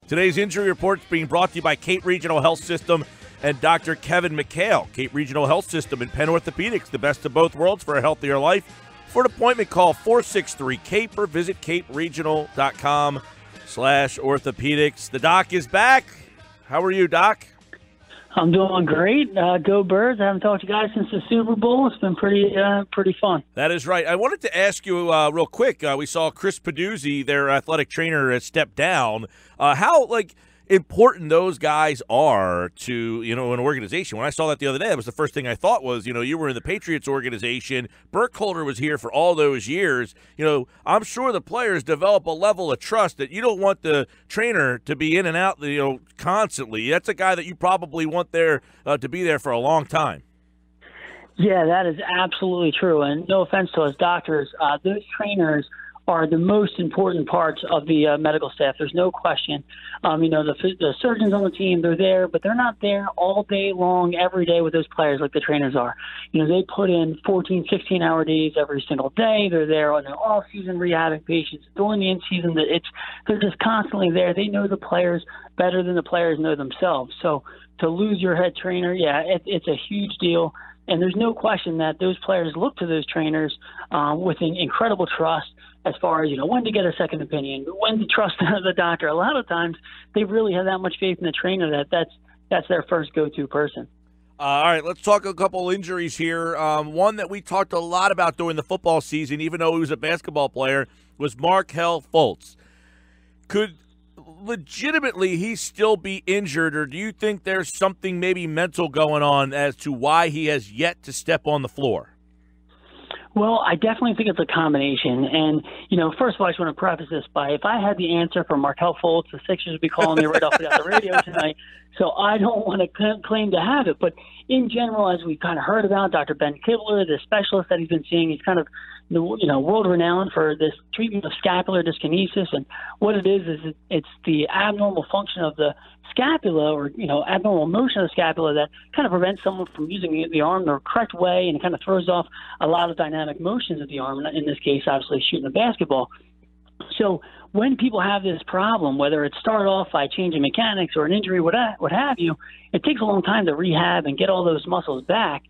Today's injury report is being brought to you by Cape Regional Health System and Dr. Kevin McHale. Cape Regional Health System and Penn Orthopedics, the best of both worlds for a healthier life. For an appointment, call 463-CAPE or visit caperegional.com/orthopedics. The doc is back. How are you, Doc? I'm doing great. Go Birds. I haven't talked to you guys since the Super Bowl. It's been pretty fun. That is right. I wanted to ask you real quick. We saw Chris Peduzzi, their athletic trainer, step down. How important those guys are to an organization. When I saw that the other day, that was the first thing I thought was, you were in the Patriots organization. Burkholder was here for all those years. I'm sure the players develop a level of trust that you don't want the trainer to be in and out, constantly. That's a guy that you probably want there to be there for a long time. Yeah, that is absolutely true. And no offense to us doctors, those trainers are the most important parts of the medical staff. There's no question. The surgeons on the team, they're there, but they're not there all day long, every day with those players like the trainers are. They put in 14, 16-hour days every single day. They're there on their off-season rehabbing patients. During the in-season, they're just constantly there. They know the players better than the players know themselves. So to lose your head trainer, it's a huge deal. And there's no question that those players look to those trainers with an incredible trust as far as, when to get a second opinion, when to trust the doctor. A lot of times they really have that much faith in the trainer that's their first go-to person. All right, let's talk a couple injuries here. One that we talked a lot about during the football season, even though he was a basketball player, was Markelle Fultz. Could legitimately he still be injured, or do you think there's something maybe mental going on as to why he has yet to step on the floor? Well, I definitely think it's a combination. And, first of all, I just want to preface this by, if I had the answer for Markelle Fultz, the Sixers would be calling me right off the radio tonight. So I don't want to claim to have it. But in general, as we kind of heard about, Dr. Ben Kibler, the specialist that he's been seeing, he's kind of world-renowned for this treatment of scapular dyskinesis. And what it is it's the abnormal function of the scapula, or abnormal motion of the scapula, that kind of prevents someone from using the arm the correct way, and kind of throws off a lot of dynamic motions of the arm, in this case obviously shooting a basketball. So when people have this problem, whether it started off by changing mechanics or an injury, what have you, it takes a long time to rehab and get all those muscles back.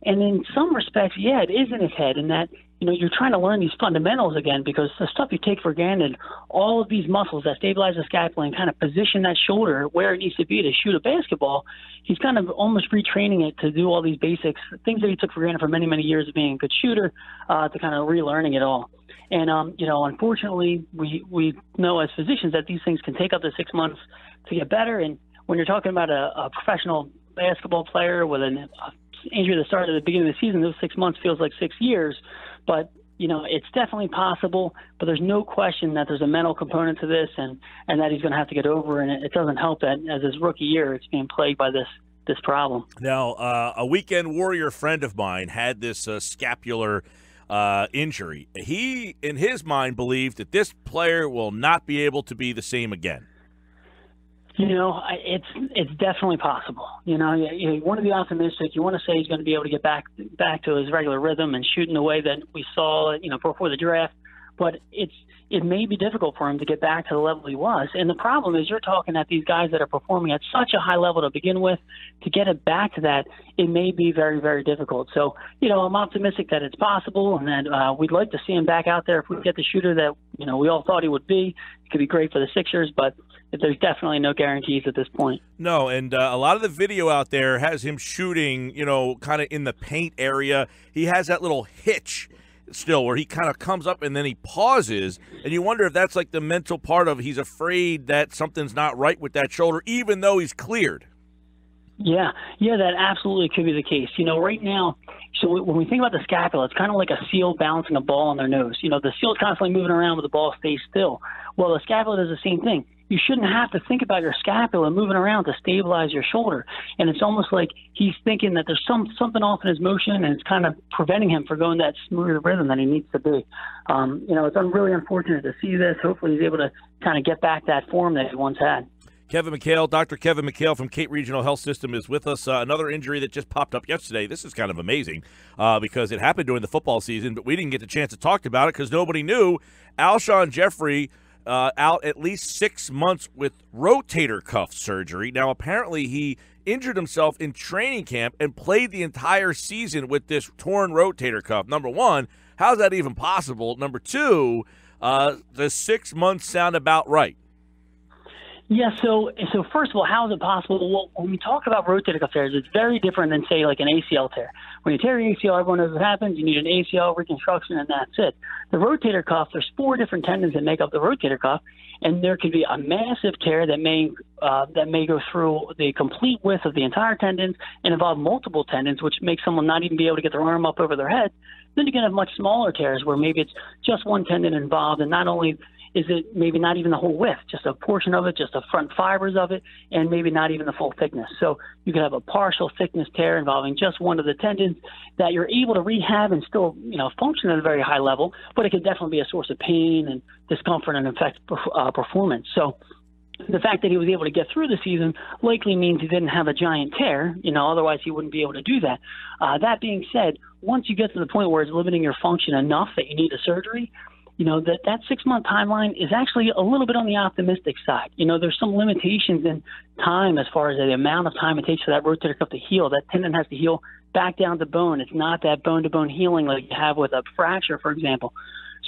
And in some respects, it is in his head, in that you're trying to learn these fundamentals again, because the stuff you take for granted, all of these muscles that stabilize the scapula and kind of position that shoulder where it needs to be to shoot a basketball, he's kind of almost retraining it to do all these basics, things that he took for granted for many, many years of being a good shooter, to kind of relearning it all. And, unfortunately, we know as physicians that these things can take up to 6 months to get better. And when you're talking about a professional basketball player with an injury that started at the beginning of the season, those 6 months feels like 6 years. But, it's definitely possible, but there's no question that there's a mental component to this, and that he's going to have to get over. And it doesn't help that as his rookie year, it's being plagued by this problem. Now, a weekend warrior friend of mine had this scapular injury. He, in his mind, believed that this player will not be able to be the same again. It's definitely possible. You want to be optimistic. You want to say he's going to be able to get back to his regular rhythm and shoot in the way that we saw, before the draft. But it may be difficult for him to get back to the level he was. And the problem is, you're talking at these guys that are performing at such a high level to begin with. To get it back to that, it may be very, very difficult. So, I'm optimistic that it's possible, and that we'd like to see him back out there. If we get the shooter that, we all thought he would be, it could be great for the Sixers, but there's definitely no guarantees at this point. No, and a lot of the video out there has him shooting, kind of in the paint area. He has that little hitch still where he kind of comes up and then he pauses, and you wonder if that's like the mental part of he's afraid that something's not right with that shoulder, even though he's cleared. Yeah, that absolutely could be the case. Right now, so when we think about the scapula, it's kind of like a seal balancing a ball on their nose. The seal's constantly moving around, but the ball stays still. Well, the scapula does the same thing. You shouldn't have to think about your scapula moving around to stabilize your shoulder. And it's almost like he's thinking that there's something off in his motion, and it's kind of preventing him from going that smooth rhythm that he needs to be. It's really unfortunate to see this. Hopefully he's able to kind of get back that form that he once had. Kevin McHale, Dr. Kevin McHale from Cape Regional Health System is with us. Another injury that just popped up yesterday. This is kind of amazing because it happened during the football season, but we didn't get the chance to talk about it because nobody knew. Alshon Jeffery out at least 6 months with rotator cuff surgery. Now, apparently he injured himself in training camp and played the entire season with this torn rotator cuff. Number one, how's that even possible? Number two, does 6 months sound about right? Yeah, so first of all, how is it possible? Well, when we talk about rotator cuff tears, it's very different than, say, like an ACL tear. When you tear your ACL, everyone knows what happens. You need an ACL reconstruction, and that's it. The rotator cuff, there's 4 different tendons that make up the rotator cuff, and there could be a massive tear that may go through the complete width of the entire tendons and involve multiple tendons, which makes someone not even be able to get their arm up over their head. Then you can have much smaller tears where maybe it's just one tendon involved, and not only is it maybe not even the whole width, just a portion of it, just the front fibers of it, and maybe not even the full thickness. So you could have a partial thickness tear involving just one of the tendons that you're able to rehab and still, function at a very high level, but it could definitely be a source of pain and discomfort and affect performance. So the fact that he was able to get through the season likely means he didn't have a giant tear. Otherwise he wouldn't be able to do that. That being said, once you get to the point where it's limiting your function enough that you need a surgery, that 6-month timeline is actually a little bit on the optimistic side. There's some limitations in time as far as the amount of time it takes for that rotator cuff to heal. That tendon has to heal back down to bone. It's not that bone-to-bone healing like you have with a fracture, for example.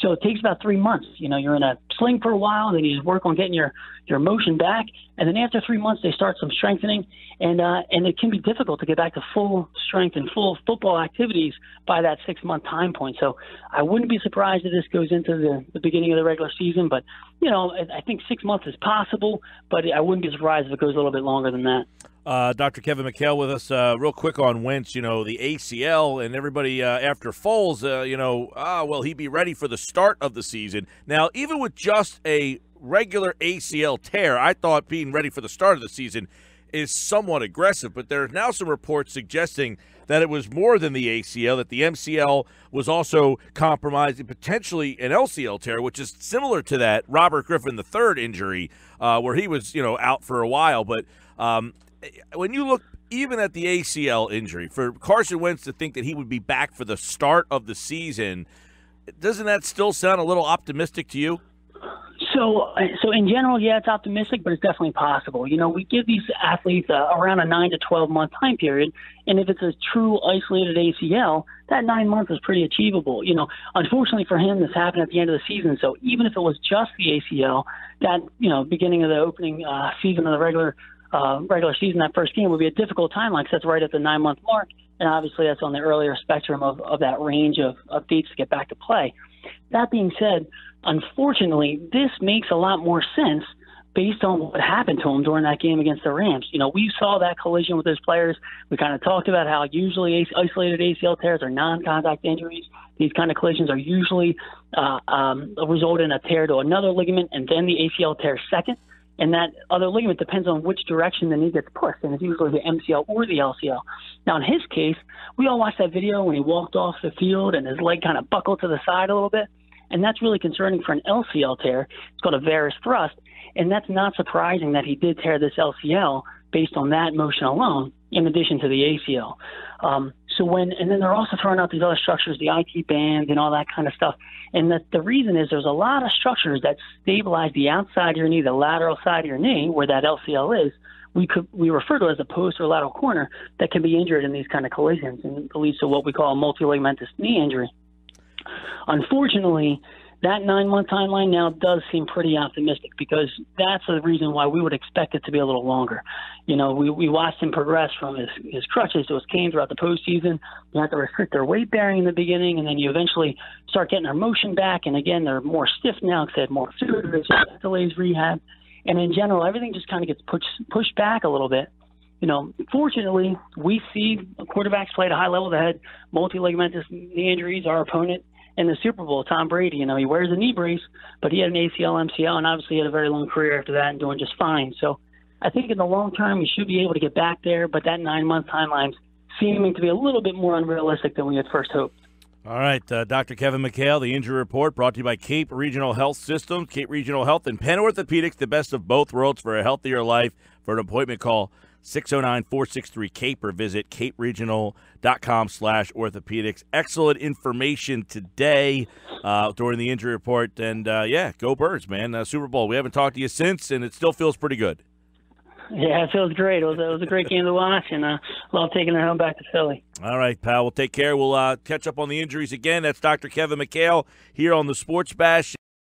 So it takes about 3 months. You're in a sling for a while, then you just work on getting your motion back, and then after 3 months they start some strengthening, and it can be difficult to get back to full strength and full football activities by that 6-month time point. So I wouldn't be surprised if this goes into the beginning of the regular season, but I think 6 months is possible, but I wouldn't be surprised if it goes a little bit longer than that. Dr. Kevin McHale with us. Real quick on Wentz, the ACL, and everybody after Foles, will he be ready for the start of the season? Now, even with just a regular ACL tear, I thought being ready for the start of the season is somewhat aggressive, but there are now some reports suggesting that it was more than the ACL, that the MCL was also compromised, and potentially an LCL tear, which is similar to that Robert Griffin III injury, where he was, out for a while. But when you look even at the ACL injury, for Carson Wentz to think that he would be back for the start of the season, doesn't that still sound a little optimistic to you? So in general, yeah, it's optimistic, but it's definitely possible. We give these athletes around a 9 to 12 month time period, and if it's a true isolated ACL, that 9 months is pretty achievable. Unfortunately for him, this happened at the end of the season. So even if it was just the ACL, that beginning of the opening season of the regular season, that first game would be a difficult timeline because that's right at the 9 month mark, and obviously that's on the earlier spectrum of that range of dates to get back to play. That being said, unfortunately, this makes a lot more sense based on what happened to him during that game against the Rams. We saw that collision with those players. We kind of talked about how usually isolated ACL tears are non-contact injuries. These kind of collisions are usually result in a tear to another ligament and then the ACL tear second. And that other ligament depends on which direction the knee gets pushed, and it's usually the MCL or the LCL. Now, in his case, we all watched that video when he walked off the field and his leg kind of buckled to the side a little bit, and that's really concerning for an LCL tear. It's called a varus thrust, and that's not surprising that he did tear this LCL based on that motion alone, in addition to the ACL. And then they're also throwing out these other structures, the IT bands and all that kind of stuff. And the reason is there's a lot of structures that stabilize the outside of your knee, the lateral side of your knee, where that LCL is. We refer to it as a post or lateral corner that can be injured in these kind of collisions, and it leads to what we call a multiligamentous knee injury. Unfortunately, that 9 month timeline now does seem pretty optimistic because that's the reason why we would expect it to be a little longer. We watched him progress from his crutches to his cane throughout the postseason. You have to restrict their weight bearing in the beginning, and then you eventually start getting their motion back. And again, they're more stiff now because they have more food, that delays rehab. And in general, everything just kind of gets pushed back a little bit. Fortunately, we see quarterbacks play at a high level that had multiligamentous knee injuries. Our opponent in the Super Bowl, Tom Brady, he wears a knee brace, but he had an ACL, MCL, and obviously had a very long career after that and doing just fine. So I think in the long term, we should be able to get back there, but that 9 month timeline's seeming to be a little bit more unrealistic than we had first hoped. All right, Dr. Kevin McHale, the injury report brought to you by Cape Regional Health Systems, Cape Regional Health and Penn Orthopedics, the best of both worlds for a healthier life. For an appointment, call 609-463-CAPE, or visit caperegional.com/orthopedics. Excellent information today during the injury report. And, go Birds, man. Super Bowl. We haven't talked to you since, and it still feels pretty good. Yeah, it feels great. It was a great game to watch, and love taking it home back to Philly. All right, pal. We'll take care. We'll catch up on the injuries again. That's Dr. Kevin McHale here on the Sports Bash.